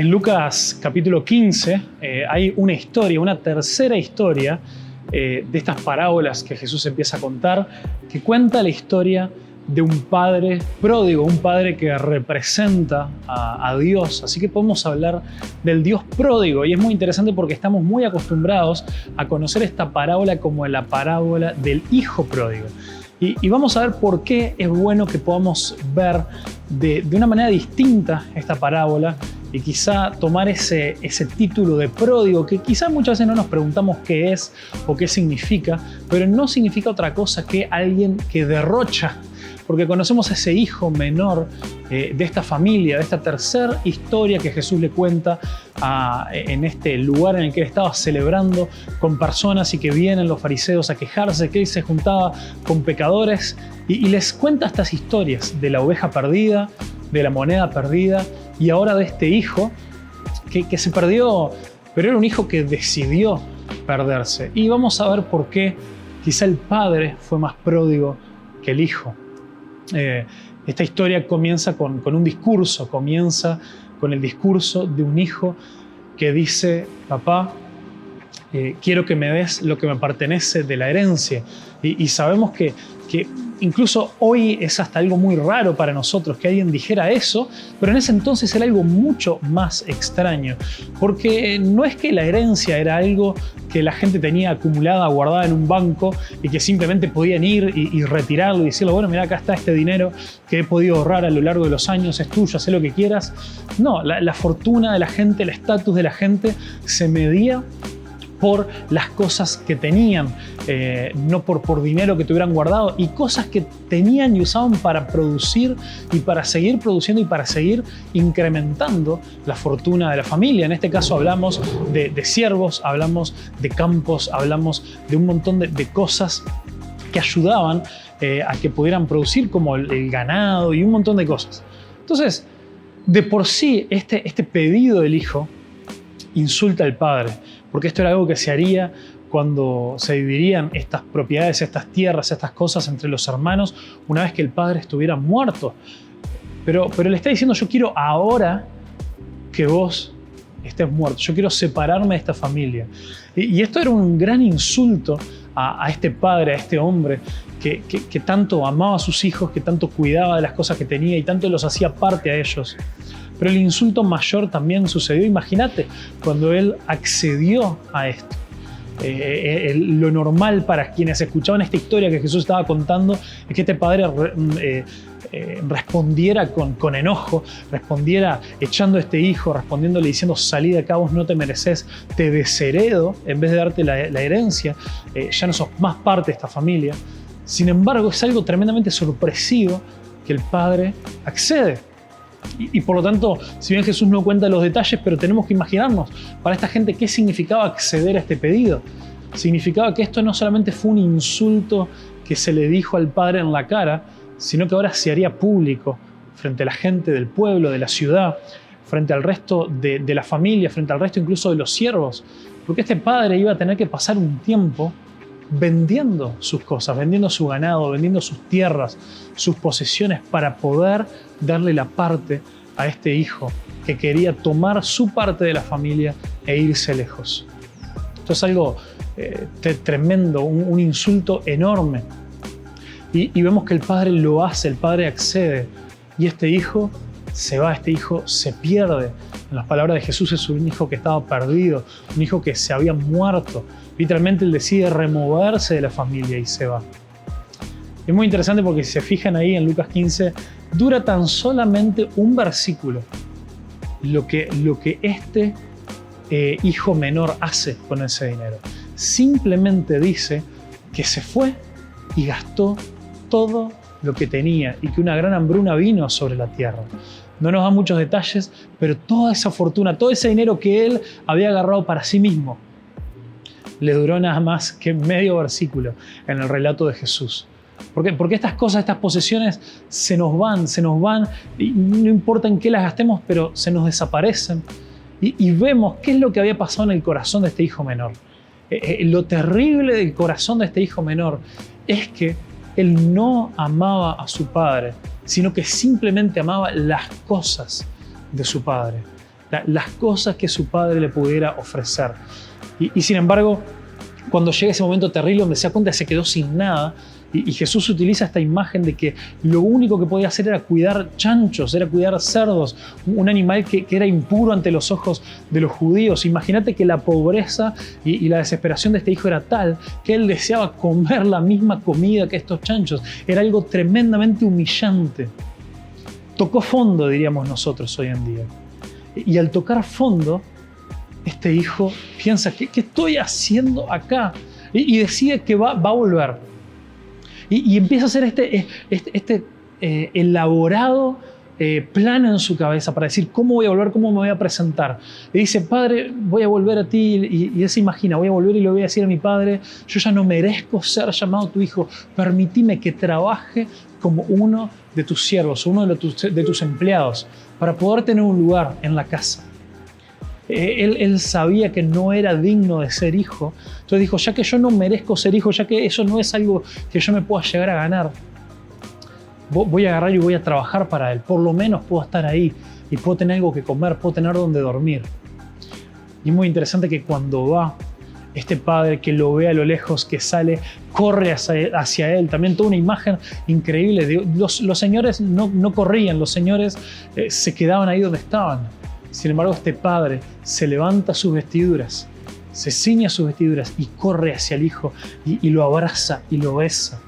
En Lucas capítulo 15 hay una historia, una tercera historia de estas parábolas que Jesús empieza a contar, que cuenta la historia de un padre pródigo, un padre que representa a Dios. Así que podemos hablar del Dios pródigo, y es muy interesante porque estamos muy acostumbrados a conocer esta parábola como la parábola del hijo pródigo. Y vamos a ver por qué es bueno que podamos ver de una manera distinta esta parábola y quizá tomar ese título de pródigo, que quizá muchas veces no nos preguntamos qué es o qué significa, pero no significa otra cosa que alguien que derrocha, porque conocemos a ese hijo menor de esta familia, de esta tercera historia que Jesús le cuenta en este lugar en el que él estaba celebrando con personas y que vienen los fariseos a quejarse, que él se juntaba con pecadores y les cuenta estas historias de la oveja perdida, de la moneda perdida y ahora de este hijo que se perdió, pero era un hijo que decidió perderse. Y vamos a ver por qué quizá el padre fue más pródigo que el hijo. Esta historia comienza con un discurso, comienza con el discurso de un hijo que dice: papá, quiero que me des lo que me pertenece de la herencia. Y sabemos que incluso hoy es hasta algo muy raro para nosotros que alguien dijera eso, pero en ese entonces era algo mucho más extraño, porque no es que la herencia era algo que la gente tenía acumulada, guardada en un banco y que simplemente podían ir y retirarlo y decirle: bueno, mira, acá está este dinero que he podido ahorrar a lo largo de los años, es tuyo, haz lo que quieras. No, la fortuna de la gente, el estatus de la gente se medía por las cosas que tenían, no por dinero que tuvieran guardado, y cosas que tenían y usaban para producir y para seguir produciendo y para seguir incrementando la fortuna de la familia. En este caso hablamos de siervos, hablamos de campos, hablamos de un montón de cosas que ayudaban a que pudieran producir, como el ganado y un montón de cosas. Entonces, de por sí, este pedido del hijo insulta al padre, porque esto era algo que se haría cuando se dividirían estas propiedades, estas tierras, estas cosas entre los hermanos una vez que el padre estuviera muerto. Pero le está diciendo: yo quiero ahora que vos estés muerto, yo quiero separarme de esta familia. Y esto era un gran insulto a este padre, a este hombre que tanto amaba a sus hijos, que tanto cuidaba de las cosas que tenía y tanto los hacía parte a ellos. Pero el insulto mayor también sucedió, imagínate, cuando él accedió a esto. Lo normal para quienes escuchaban esta historia que Jesús estaba contando es que este padre respondiera con enojo, respondiera echando a este hijo, respondiéndole diciendo: salí de acá, vos no te mereces, te desheredo, en vez de darte la herencia, ya no sos más parte de esta familia. Sin embargo, es algo tremendamente sorpresivo que el padre accede. Y por lo tanto, si bien Jesús no cuenta los detalles, pero tenemos que imaginarnos para esta gente qué significaba acceder a este pedido. Significaba que esto no solamente fue un insulto que se le dijo al padre en la cara, sino que ahora se haría público frente a la gente del pueblo, de la ciudad, frente al resto de la familia, frente al resto incluso de los siervos, porque este padre iba a tener que pasar un tiempo vendiendo sus cosas, vendiendo su ganado, vendiendo sus tierras, sus posesiones, para poder darle la parte a este hijo que quería tomar su parte de la familia e irse lejos. Esto es algo tremendo, un insulto enorme. Y vemos que el padre lo hace, el padre accede, y este hijo se va, este hijo se pierde. En las palabras de Jesús, es un hijo que estaba perdido, un hijo que se había muerto. Literalmente él decide removerse de la familia y se va. Es muy interesante porque si se fijan ahí en Lucas 15, dura tan solamente un versículo lo que este hijo menor hace con ese dinero. Simplemente dice que se fue y gastó todo lo que tenía y que una gran hambruna vino sobre la tierra. No nos da muchos detalles, pero toda esa fortuna, todo ese dinero que él había agarrado para sí mismo, le duró nada más que medio versículo en el relato de Jesús. ¿Por qué? Porque estas cosas, estas posesiones se nos van, y no importa en qué las gastemos, pero se nos desaparecen. Y vemos qué es lo que había pasado en el corazón de este hijo menor. Lo terrible del corazón de este hijo menor es que él no amaba a su padre, sino que simplemente amaba las cosas de su padre. las cosas que su padre le pudiera ofrecer. Y sin embargo, cuando llega ese momento terrible donde se da cuenta que se quedó sin nada, y Jesús utiliza esta imagen de que lo único que podía hacer era cuidar chanchos, era cuidar cerdos, un animal que era impuro ante los ojos de los judíos. Imagínate que la pobreza y la desesperación de este hijo era tal que él deseaba comer la misma comida que estos chanchos. Era algo tremendamente humillante. Tocó fondo, diríamos nosotros hoy en día. Y al tocar fondo, este hijo piensa, ¿qué estoy haciendo acá? Y decide que va a volver. Y empieza a hacer este elaborado plan en su cabeza para decir, ¿cómo voy a volver? ¿Cómo me voy a presentar? Y dice, Padre, voy a volver a ti. Y él se imagina, voy a volver y le voy a decir a mi padre, yo ya no merezco ser llamado tu hijo. Permitime que trabaje como uno de tus siervos, uno de tus empleados, para poder tener un lugar en la casa. Él sabía que no era digno de ser hijo. Entonces dijo, ya que yo no merezco ser hijo, ya que eso no es algo que yo me pueda llegar a ganar, voy a agarrar y voy a trabajar para él. Por lo menos puedo estar ahí y puedo tener algo que comer, puedo tener donde dormir. Y es muy interesante que cuando va este padre, que lo ve a lo lejos, que sale, corre hacia él. También toda una imagen increíble. Los señores no corrían, los señores se quedaban ahí donde estaban. Sin embargo, este padre se levanta sus vestiduras, se ciña sus vestiduras y corre hacia el hijo y lo abraza y lo besa.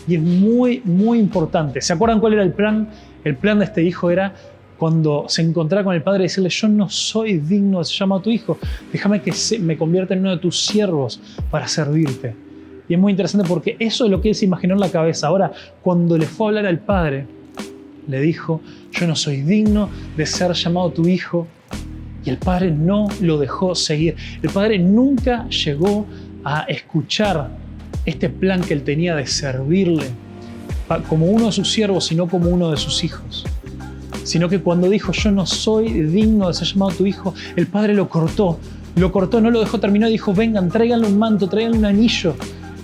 Y es muy, muy importante. ¿Se acuerdan cuál era el plan? El plan de este hijo era, cuando se encontrara con el padre, decirle, yo no soy digno de ser llamado tu hijo. Déjame que me convierta en uno de tus siervos para servirte. Y es muy interesante porque eso es lo que él se imaginó en la cabeza. Ahora, cuando le fue a hablar al padre, le dijo, yo no soy digno de ser llamado tu hijo. Y el padre no lo dejó seguir. El padre nunca llegó a escuchar este plan que él tenía de servirle como uno de sus siervos, sino como uno de sus hijos. Sino que cuando dijo, yo no soy digno de ser llamado tu hijo, el padre lo cortó, no lo dejó terminar y dijo, vengan, tráiganle un manto, tráiganle un anillo,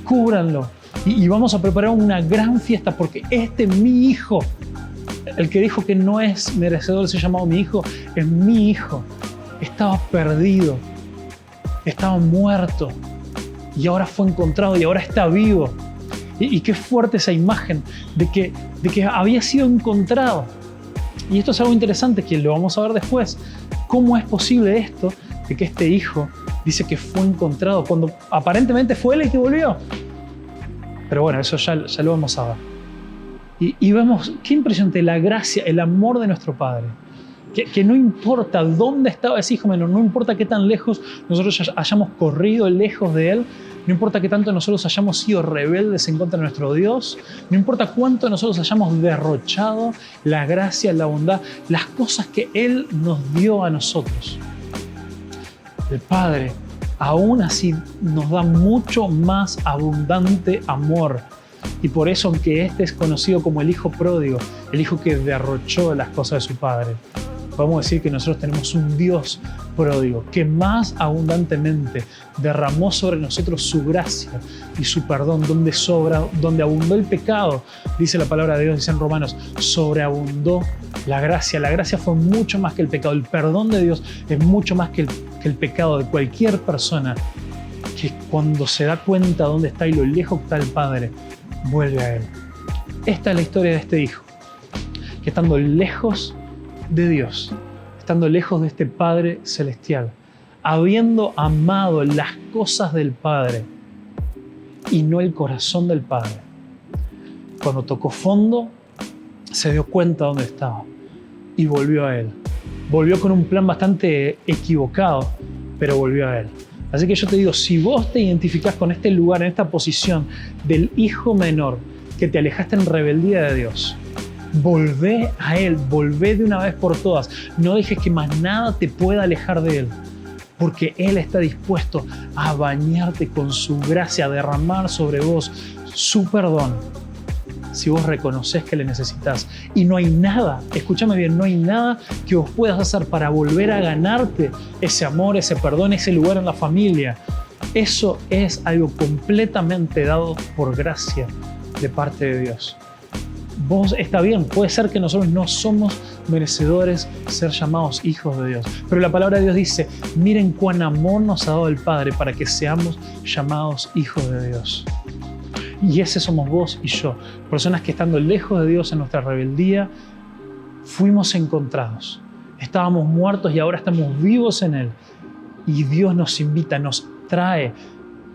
cúbranlo y vamos a preparar una gran fiesta porque este es mi hijo. El que dijo que no es merecedor de ser llamado mi hijo, es mi hijo. Estaba perdido, estaba muerto y ahora fue encontrado y ahora está vivo. Y qué fuerte esa imagen de que había sido encontrado. Y esto es algo interesante que lo vamos a ver después. ¿Cómo es posible esto de que este hijo dice que fue encontrado cuando aparentemente fue él el que volvió? Pero bueno, eso ya lo vamos a ver. Y vemos qué impresionante la gracia, el amor de nuestro Padre. Que no importa dónde estaba ese hijo menor, no importa qué tan lejos nosotros hayamos corrido lejos de él, no importa qué tanto nosotros hayamos sido rebeldes en contra de nuestro Dios, no importa cuánto nosotros hayamos derrochado la gracia, la bondad, las cosas que Él nos dio a nosotros. El Padre aún así nos da mucho más abundante amor. Y por eso, aunque este es conocido como el hijo pródigo, el hijo que derrochó las cosas de su padre, podemos decir que nosotros tenemos un Dios pródigo que más abundantemente derramó sobre nosotros su gracia y su perdón, donde abundó el pecado, dice la palabra de Dios, dice en Romanos, sobreabundó la gracia. La gracia fue mucho más que el pecado. El perdón de Dios es mucho más que el pecado de cualquier persona que cuando se da cuenta dónde está y lo lejos que está el Padre, vuelve a Él. Esta es la historia de este hijo, que estando lejos de Dios, estando lejos de este Padre celestial, habiendo amado las cosas del Padre y no el corazón del Padre, cuando tocó fondo, se dio cuenta dónde estaba y volvió a Él. Volvió con un plan bastante equivocado, pero volvió a Él. Así que yo te digo, si vos te identificás con este lugar, en esta posición del hijo menor, que te alejaste en rebeldía de Dios, volvé a Él, volvé de una vez por todas. No dejes que más nada te pueda alejar de Él, porque Él está dispuesto a bañarte con su gracia, a derramar sobre vos su perdón, si vos reconoces que le necesitas. Y no hay nada, escúchame bien, no hay nada que vos puedas hacer para volver a ganarte ese amor, ese perdón, ese lugar en la familia. Eso es algo completamente dado por gracia de parte de Dios. vos está bien, puede ser que nosotros no somos merecedores de ser llamados hijos de Dios, pero la palabra de Dios dice, miren cuán amor nos ha dado el Padre para que seamos llamados hijos de Dios. Y ese somos vos y yo, personas que estando lejos de Dios en nuestra rebeldía, fuimos encontrados. Estábamos muertos y ahora estamos vivos en Él. Y Dios nos invita, nos trae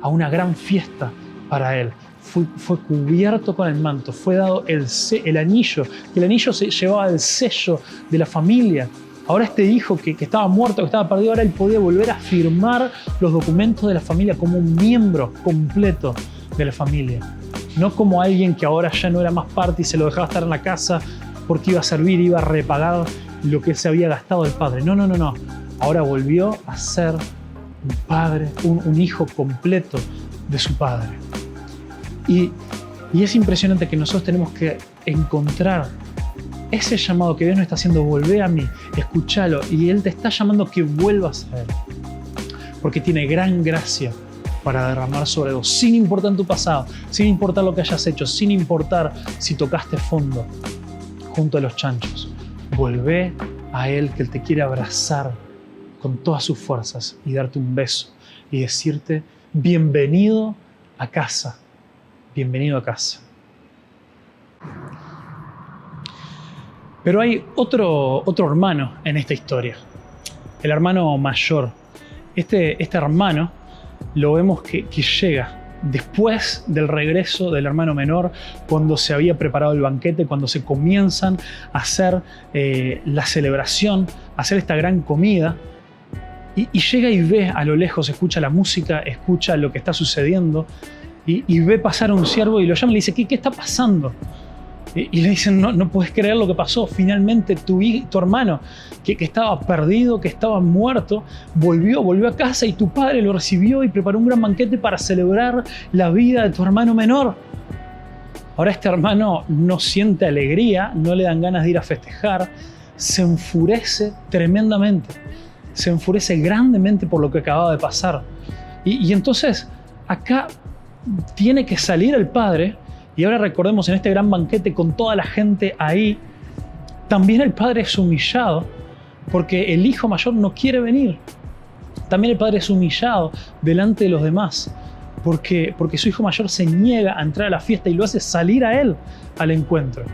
a una gran fiesta para Él. Fue cubierto con el manto, fue dado el anillo. El anillo se llevaba el sello de la familia. Ahora este hijo que estaba muerto, que estaba perdido, ahora él podía volver a firmar los documentos de la familia como un miembro completo de la familia. No como alguien que ahora ya no era más parte y se lo dejaba estar en la casa porque iba a servir, iba a repagar lo que se había gastado el padre. No. Ahora volvió a ser un padre, un hijo completo de su padre. Y es impresionante que nosotros tenemos que encontrar ese llamado que Dios nos está haciendo, volvé a mí, escúchalo, y Él te está llamando que vuelvas a Él. Porque tiene gran gracia para derramar sobre vos, sin importar tu pasado, sin importar lo que hayas hecho, sin importar si tocaste fondo junto a los chanchos. Volvé a Él, que Él te quiere abrazar con todas sus fuerzas y darte un beso y decirte, bienvenido a casa, bienvenido a casa. Pero hay otro hermano en esta historia, el hermano mayor. Este hermano lo vemos que llega después del regreso del hermano menor, cuando se había preparado el banquete, cuando se comienzan a hacer la celebración, a hacer esta gran comida, y llega y ve a lo lejos, escucha la música, escucha lo que está sucediendo, y ve pasar a un siervo y lo llama y le dice, ¿qué está pasando? Y le dicen, no puedes creer lo que pasó. Finalmente tu hermano, que estaba perdido, que estaba muerto, volvió a casa y tu padre lo recibió y preparó un gran banquete para celebrar la vida de tu hermano menor. Ahora este hermano no siente alegría, no le dan ganas de ir a festejar, se enfurece tremendamente, se enfurece grandemente por lo que acababa de pasar. Y entonces acá tiene que salir el padre. Y ahora recordemos, en este gran banquete con toda la gente ahí, también el padre es humillado porque el hijo mayor no quiere venir. También el padre es humillado delante de los demás porque su hijo mayor se niega a entrar a la fiesta y lo hace salir a él al encuentro.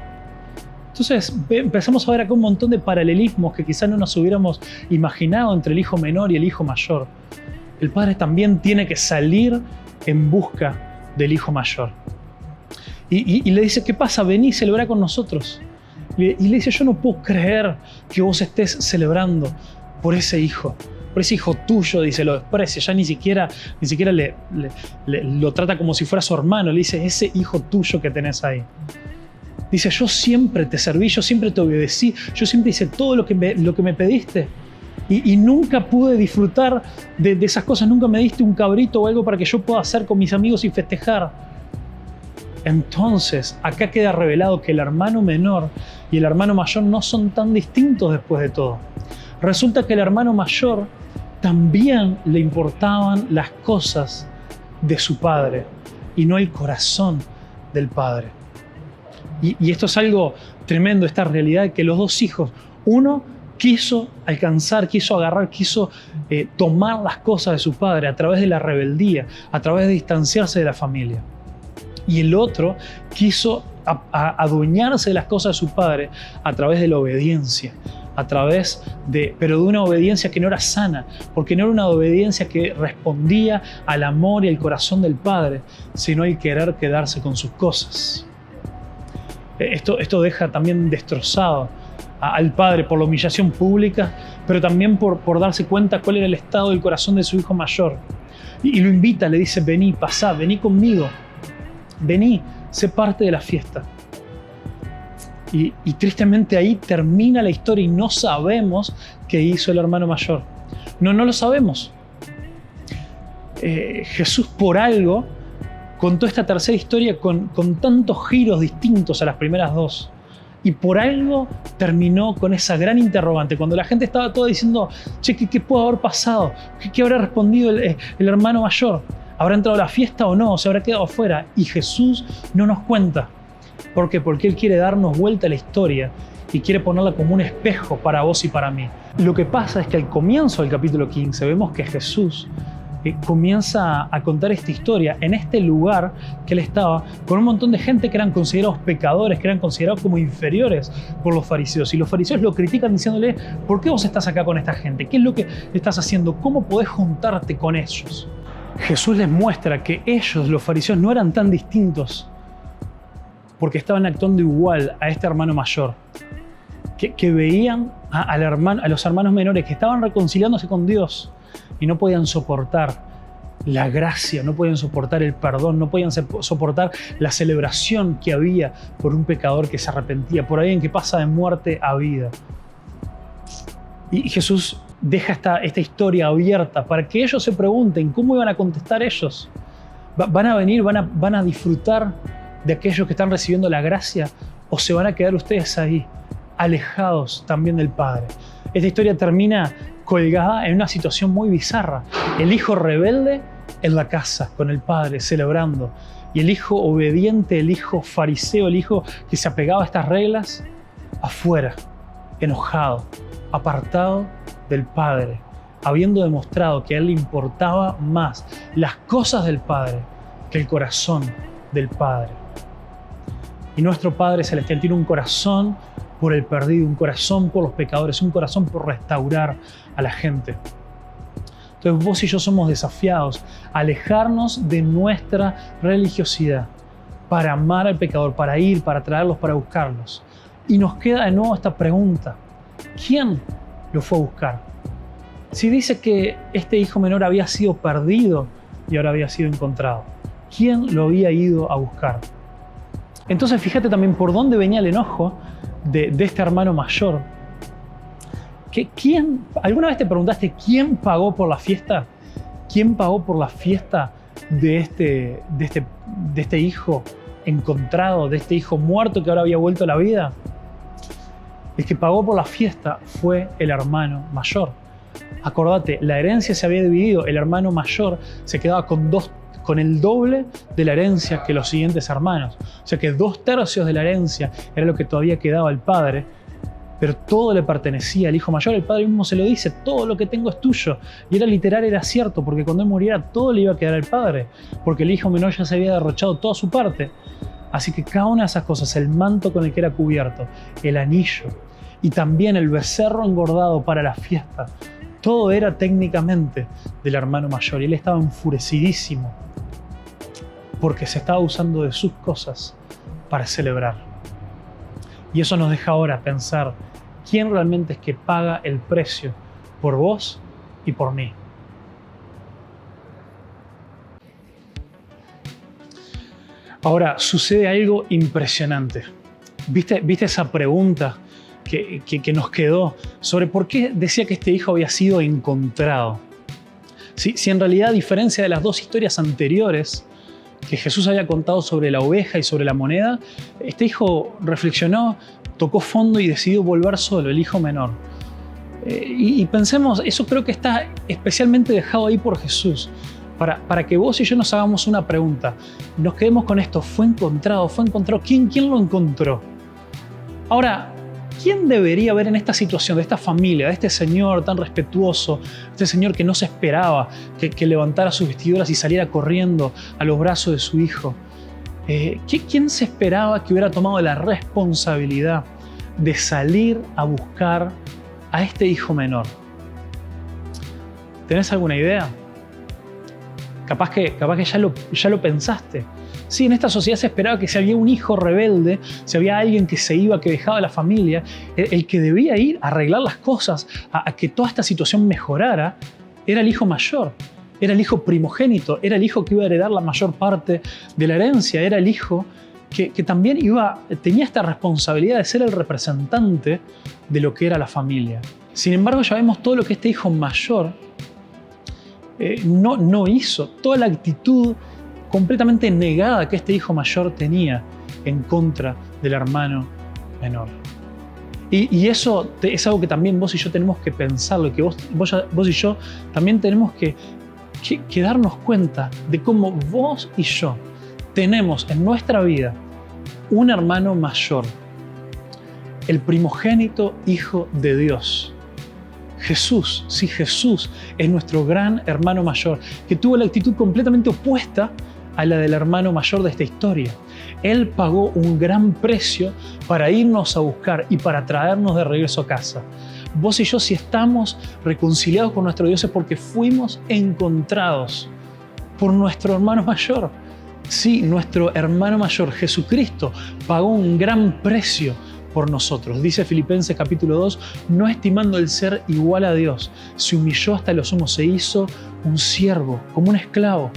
Entonces empezamos a ver acá un montón de paralelismos que quizás no nos hubiéramos imaginado entre el hijo menor y el hijo mayor. El padre también tiene que salir en busca del hijo mayor. Y le dice, ¿qué pasa? Vení, celebra con nosotros. Y le dice, yo no puedo creer que vos estés celebrando por ese hijo tuyo, dice, lo desprecia, ya ni siquiera lo trata como si fuera su hermano, le dice, ese hijo tuyo que tenés ahí. Dice, yo siempre te serví, yo siempre te obedecí, yo siempre hice todo lo que me pediste. Y nunca pude disfrutar de esas cosas, nunca me diste un cabrito o algo para que yo pueda hacer con mis amigos y festejar. Entonces, acá queda revelado que el hermano menor y el hermano mayor no son tan distintos después de todo. Resulta que el hermano mayor también le importaban las cosas de su padre y no el corazón del padre. Y esto es algo tremendo, esta realidad de que los dos hijos, uno quiso alcanzar, quiso agarrar, quiso tomar las cosas de su padre a través de la rebeldía, a través de distanciarse de la familia. Y el otro quiso adueñarse de las cosas de su padre a través de la obediencia, pero de una obediencia que no era sana, porque no era una obediencia que respondía al amor y al corazón del padre, sino el querer quedarse con sus cosas. Esto deja también destrozado al padre por la humillación pública, pero también por darse cuenta cuál era el estado del corazón de su hijo mayor. Y lo invita, le dice, vení, pasá, vení conmigo. Vení, sé parte de la fiesta. Y tristemente ahí termina la historia y no sabemos qué hizo el hermano mayor. No lo sabemos. Jesús por algo contó esta tercera historia con tantos giros distintos a las primeras dos. Y por algo terminó con esa gran interrogante. Cuando la gente estaba toda diciendo, che, ¿qué puede haber pasado? ¿Qué habrá respondido el hermano mayor? ¿Habrá entrado a la fiesta o no? ¿Se habrá quedado afuera? Y Jesús no nos cuenta. ¿Por qué? Porque Él quiere darnos vuelta a la historia y quiere ponerla como un espejo para vos y para mí. Lo que pasa es que al comienzo del capítulo 15 vemos que Jesús comienza a contar esta historia en este lugar que Él estaba con un montón de gente que eran considerados pecadores, que eran considerados como inferiores por los fariseos. Y los fariseos lo critican diciéndole: ¿por qué vos estás acá con esta gente? ¿Qué es lo que estás haciendo? ¿Cómo podés juntarte con ellos? Jesús les muestra que ellos, los fariseos, no eran tan distintos porque estaban actuando igual a este hermano mayor, que veían a los hermanos menores que estaban reconciliándose con Dios y no podían soportar la gracia, no podían soportar el perdón, no podían soportar la celebración que había por un pecador que se arrepentía, por alguien que pasa de muerte a vida. Y Jesús deja esta historia abierta para que ellos se pregunten cómo iban a contestar ellos. ¿Van a venir, van a disfrutar de aquellos que están recibiendo la gracia, o se van a quedar ustedes ahí, alejados también del Padre? Esta historia termina colgada en una situación muy bizarra. El hijo rebelde en la casa con el padre celebrando, y el hijo obediente, el hijo fariseo, el hijo que se apegaba a estas reglas, afuera, enojado, apartado del Padre, habiendo demostrado que a él le importaba más las cosas del Padre que el corazón del Padre. Y nuestro Padre Celestial tiene un corazón por el perdido, un corazón por los pecadores, un corazón por restaurar a la gente. Entonces vos y yo somos desafiados a alejarnos de nuestra religiosidad para amar al pecador, para ir, para traerlos, para buscarlos. Y nos queda de nuevo esta pregunta: ¿quién lo fue a buscar? Si dice que este hijo menor había sido perdido y ahora había sido encontrado, ¿quién lo había ido a buscar? Entonces fíjate también por dónde venía el enojo de este hermano mayor. ¿Alguna vez te preguntaste quién pagó por la fiesta? ¿Quién pagó por la fiesta de este hijo encontrado, de este hijo muerto que ahora había vuelto a la vida? El que pagó por la fiesta fue el hermano mayor. Acordate, la herencia se había dividido. El hermano mayor se quedaba con el doble de la herencia que los siguientes hermanos. O sea que 2/3 de la herencia era lo que todavía quedaba al padre, pero todo le pertenecía al hijo mayor. El padre mismo se lo dice: todo lo que tengo es tuyo. Y era literal, era cierto, porque cuando él muriera todo le iba a quedar al padre, porque el hijo menor ya se había derrochado toda su parte. Así que cada una de esas cosas, el manto con el que era cubierto, el anillo y también el becerro engordado para la fiesta, todo era técnicamente del hermano mayor. Y él estaba enfurecidísimo porque se estaba usando de sus cosas para celebrar. Y eso nos deja ahora pensar: ¿quién realmente es que paga el precio por vos y por mí? Ahora, sucede algo impresionante. ¿Viste esa pregunta que nos quedó sobre por qué decía que este hijo había sido encontrado? Si en realidad, a diferencia de las dos historias anteriores que Jesús había contado sobre la oveja y sobre la moneda, este hijo reflexionó, tocó fondo y decidió volver solo, el hijo menor. Y pensemos, eso creo que está especialmente dejado ahí por Jesús, para que vos y yo nos hagamos una pregunta. Nos quedemos con esto: ¿fue encontrado? ¿Fue encontrado? ¿Quién lo encontró? Ahora, ¿quién debería ver en esta situación, de esta familia, de este señor tan respetuoso, este señor que no se esperaba que levantara sus vestiduras y saliera corriendo a los brazos de su hijo? ¿Quién se esperaba que hubiera tomado la responsabilidad de salir a buscar a este hijo menor? ¿Tenés alguna idea? Capaz que ya lo pensaste. Sí, en esta sociedad se esperaba que si había un hijo rebelde, si había alguien que se iba, que dejaba la familia, el que debía ir a arreglar las cosas, a que toda esta situación mejorara, era el hijo mayor, era el hijo primogénito, era el hijo que iba a heredar la mayor parte de la herencia, era el hijo que también tenía esta responsabilidad de ser el representante de lo que era la familia. Sin embargo, ya vemos todo lo que este hijo mayor no hizo, toda la actitud completamente negada que este hijo mayor tenía en contra del hermano menor. Y eso es algo que también vos y yo tenemos que pensarlo, que vos y yo también tenemos que darnos cuenta de cómo vos y yo tenemos en nuestra vida un hermano mayor, el primogénito Hijo de Dios. Jesús, sí, Jesús es nuestro gran hermano mayor, que tuvo la actitud completamente opuesta a la del hermano mayor de esta historia. Él pagó un gran precio para irnos a buscar y para traernos de regreso a casa. Vos y yo, si estamos reconciliados con nuestro Dios, es porque fuimos encontrados por nuestro hermano mayor. Sí, nuestro hermano mayor, Jesucristo, pagó un gran precio por nosotros. Dice Filipenses capítulo 2, no estimando el ser igual a Dios, se humilló hasta lo sumo, se hizo un siervo, como un esclavo,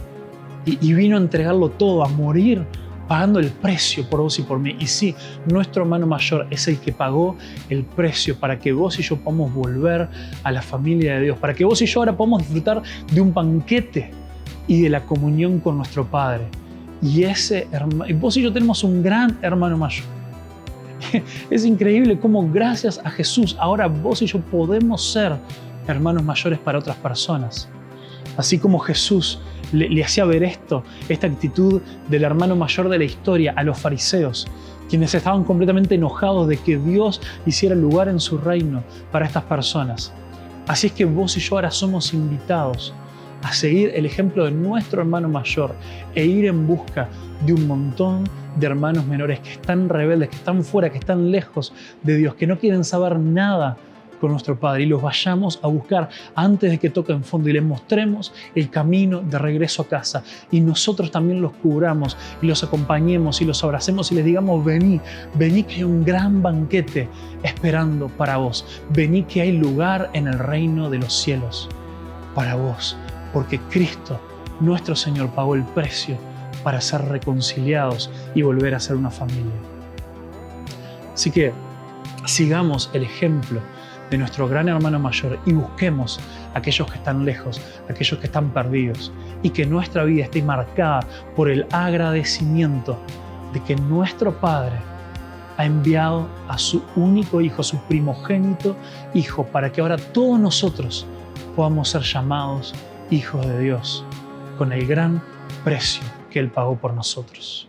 y vino a entregarlo todo, a morir, pagando el precio por vos y por mí. Y sí, nuestro hermano mayor es el que pagó el precio para que vos y yo podamos volver a la familia de Dios, para que vos y yo ahora podamos disfrutar de un banquete y de la comunión con nuestro Padre. Y vos y yo tenemos un gran hermano mayor. Es increíble cómo gracias a Jesús ahora vos y yo podemos ser hermanos mayores para otras personas. Así como Jesús le hacía ver esta actitud del hermano mayor de la historia a los fariseos, quienes estaban completamente enojados de que Dios hiciera lugar en su reino para estas personas. Así es que vos y yo ahora somos invitados a seguir el ejemplo de nuestro hermano mayor e ir en busca de un montón de hermanos menores que están rebeldes, que están fuera, que están lejos de Dios, que no quieren saber nada con nuestro Padre, y los vayamos a buscar antes de que toquen fondo y les mostremos el camino de regreso a casa, y nosotros también los cubramos y los acompañemos y los abracemos y les digamos: vení, vení, que hay un gran banquete esperando para vos, vení, que hay lugar en el reino de los cielos para vos, porque Cristo, nuestro Señor, pagó el precio para ser reconciliados y volver a ser una familia. Así que sigamos el ejemplo de nuestro gran hermano mayor y busquemos a aquellos que están lejos, a aquellos que están perdidos, y que nuestra vida esté marcada por el agradecimiento de que nuestro Padre ha enviado a su único Hijo, su primogénito Hijo, para que ahora todos nosotros podamos ser llamados hijos de Dios con el gran precio que Él pagó por nosotros.